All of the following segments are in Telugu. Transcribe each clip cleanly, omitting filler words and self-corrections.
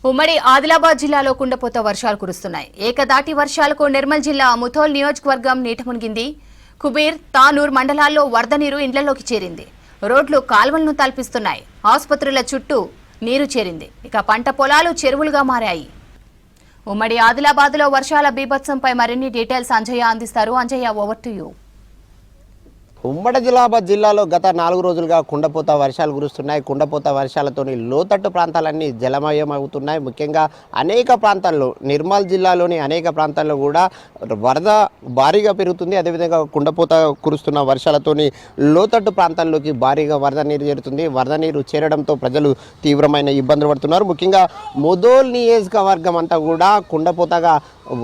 ఉమ్మడి ఆదిలాబాద్ జిల్లాలో కుండపోత వర్షాలు కురుస్తున్నాయి. ఏకదాటి వర్షాలకు నిర్మల్ జిల్లా ముథోల్ నియోజకవర్గం నీట మునిగింది. కుబీర్, తానూర్ మండలాల్లో వరద నీరు ఇండ్లలోకి చేరింది. రోడ్లు కాల్వలను తలపిస్తున్నాయి. ఆసుపత్రుల చుట్టూ నీరు చేరింది. ఇక పంట పొలాలు చెరువులుగా మారాయి. ఉమ్మడి ఆదిలాబాద్లో వర్షాల బీభత్సంపై మరిన్ని డీటెయిల్స్ అంజయ్య అందిస్తారు. Anjaiah, over to you. ఉమ్మడి ఆదిలాబాద్ జిల్లాలో గత 4 రోజులుగా కుండపోత వర్షాలు కురుస్తున్నాయి. కుండపోత వర్షాలతోని లోతట్టు ప్రాంతాలన్నీ జలమయమవుతున్నాయి. ముఖ్యంగా అనేక ప్రాంతాల్లో, నిర్మల్ జిల్లాలోని అనేక ప్రాంతాల్లో కూడా వరద భారీగా పెరుగుతుంది. అదేవిధంగా కుండపోత కురుస్తున్న వర్షాలతోని లోతట్టు ప్రాంతాల్లోకి భారీగా వరద నీరు చేరుతుంది. వరద నీరు చేరడంతో ప్రజలు తీవ్రమైన ఇబ్బందులు పడుతున్నారు. ముఖ్యంగా ముథోల్ నియోజకవర్గం అంతా కూడా కుండపోతగా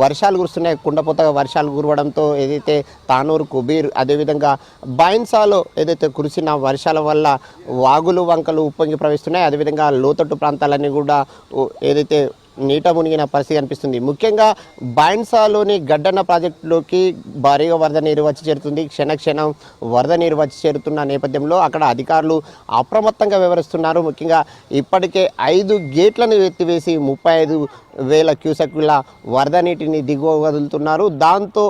వర్షాలు కురుస్తున్నాయి. కుండపోతగా వర్షాలు కురవడంతో ఏదైతే తానూరు, కుబీర్, అదేవిధంగా బైన్సాలో ఏదైతే కురిసిన వర్షాల వల్ల వాగులు, వంకలు ఉప్పొంగి ప్రవహిస్తున్నాయి. అదేవిధంగా లోతట్టు ప్రాంతాలన్నీ కూడా ఏదైతే నీట మునిగిన పరిస్థితి కనిపిస్తుంది. ముఖ్యంగా బైన్సాలోని గడ్డన్న ప్రాజెక్టులోకి భారీగా వరద నీరు వచ్చి చేరుతుంది. క్షణక్షణం వరద నీరు వచ్చి చేరుతున్న నేపథ్యంలో అక్కడ అధికారులు అప్రమత్తంగా వ్యవహరిస్తున్నారు. ముఖ్యంగా ఇప్పటికే 5 గేట్లను ఎత్తివేసి 35,000 క్యూసెక్కుల వరద నీటిని దిగువ వదులుతున్నారు. దాంతో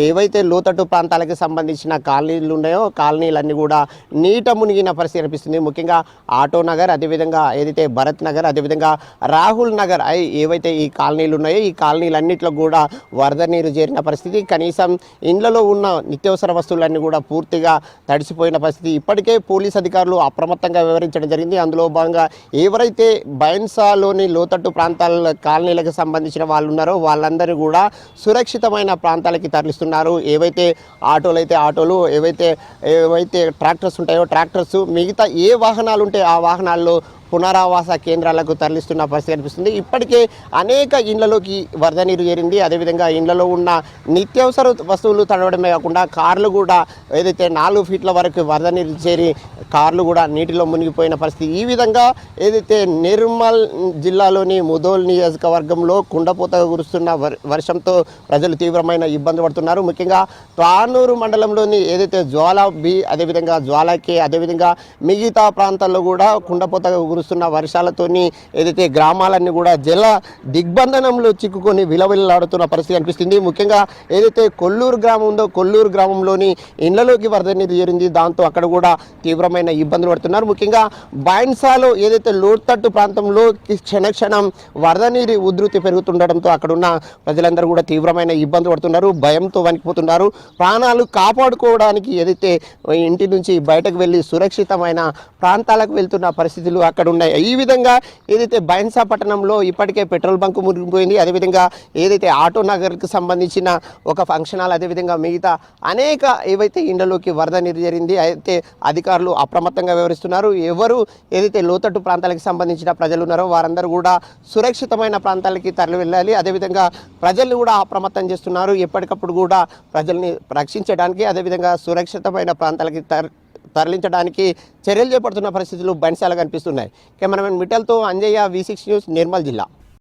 ఏవైతే లోతట్టు ప్రాంతాలకు సంబంధించిన కాలనీలు ఉన్నాయో కాలనీలన్నీ కూడా నీట మునిగిన పరిస్థితి కనిపిస్తుంది. ముఖ్యంగా ఆటో నగర్, అదేవిధంగా ఏదైతే భరత్ నగర్, అదేవిధంగా రాహుల్ నగర్ ఏవైతే ఈ కాలనీలు ఉన్నాయో ఈ కాలనీలన్నింటిలో కూడా వరద నీరు చేరిన పరిస్థితి. కనీసం ఇండ్లలో ఉన్న నిత్యావసర వస్తువులన్నీ కూడా పూర్తిగా తడిసిపోయిన పరిస్థితి. ఇప్పటికే పోలీస్ అధికారులు అప్రమత్తంగా వివరించడం జరిగింది. అందులో భాగంగా ఎవరైతే బైన్సాలోని లోతట్టు ప్రాంతాల కాలనీలకు సంబంధించిన వాళ్ళు ఉన్నారో వాళ్ళందరూ కూడా సురక్షితమైన ప్రాంతాలకి తరలిస్తున్నారు. ఏవైతే ఆటోలు అయితే ఆటోలు, ఏవైతే ట్రాక్టర్స్ ఉంటాయో ట్రాక్టర్స్, మిగతా ఏ వాహనాలు ఉంటే ఆ వాహనాల్లో పునరావాస కేంద్రాలకు తరలిస్తున్న పరిస్థితి కనిపిస్తుంది. ఇప్పటికే అనేక ఇండ్లలోకి వరద నీరు చేరింది. అదేవిధంగా ఇండ్లలో ఉన్న నిత్యావసర వస్తువులు తడవడమే కాకుండా కార్లు కూడా ఏదైతే 4 ఫీట్ల వరకు వరద నీరు చేరి కార్లు కూడా నీటిలో మునిగిపోయిన పరిస్థితి. ఈ విధంగా ఏదైతే నిర్మల్ జిల్లాలోని ముథోల్ నియోజకవర్గంలో కుండపోత కురుస్తున్న వర్షంతో ప్రజలు తీవ్రమైన ఇబ్బంది పడుతున్నారు. ముఖ్యంగా తానూరు మండలంలోని ఏదైతే జ్వాలా బి, అదేవిధంగా జ్వాలా కే, అదేవిధంగా మిగతా ప్రాంతాల్లో కూడా కుండపోత కురుస్తున్న వర్షాలతోని ఏదైతే గ్రామాలన్నీ కూడా జల దిగ్బంధనంలో చిక్కుకొని విలవిల్లాడుతున్న పరిస్థితి కనిపిస్తుంది. ముఖ్యంగా ఏదైతే కొల్లూరు గ్రామం ఉందో కొల్లూరు గ్రామంలోని ఇండ్లలోకి వరద నీరు చేరింది. దాంతో అక్కడ కూడా తీవ్రమైన ఇబ్బందులు పడుతున్నారు. ముఖ్యంగా బైన్సాలో ఏదైతే లోతట్టు ప్రాంతంలో క్షణక్షణం వరద నీరు ఉధృతి పెరుగుతుండడంతో అక్కడున్న ప్రజలందరూ కూడా తీవ్రమైన ఇబ్బంది పడుతున్నారు. భయంతో వణికిపోతున్నారు. ప్రాణాలు కాపాడుకోవడానికి ఏదైతే ఇంటి నుంచి బయటకు వెళ్ళి సురక్షితమైన ప్రాంతాలకు వెళ్తున్న పరిస్థితులు అక్కడ ఉన్నాయి. ఈ విధంగా ఏదైతే బైన్సా పట్టణంలో ఇప్పటికే పెట్రోల్ బంక్ మునిగిపోయింది. అదేవిధంగా ఏదైతే ఆటో నగర్కి సంబంధించిన ఒక ఫంక్షన్ హాల్, అదేవిధంగా మిగతా అనేక ఏవైతే ఇండ్లలోకి వరద నీరు జరిగింది. అయితే అధికారులు అప్రమత్తంగా వ్యవహరిస్తున్నారు. ఎవరు ఏదైతే లోతట్టు ప్రాంతాలకు సంబంధించిన ప్రజలు ఉన్నారో వారందరూ కూడా సురక్షితమైన ప్రాంతాలకి తరలి వెళ్ళాలి. అదేవిధంగా ప్రజల్ని కూడా అప్రమత్తం చేస్తున్నారు. ఎప్పటికప్పుడు కూడా ప్రజల్ని రక్షించడానికి, అదేవిధంగా సురక్షితమైన ప్రాంతాలకి తరలించడానికి చర్యలు చేపడుతున్న పరిస్థితులు బైన్సాలో కనిపిస్తున్నాయి. కెమెరామెన్ మిఠల్తో అంజయ్య, V6 న్యూస్, నిర్మల్ జిల్లా.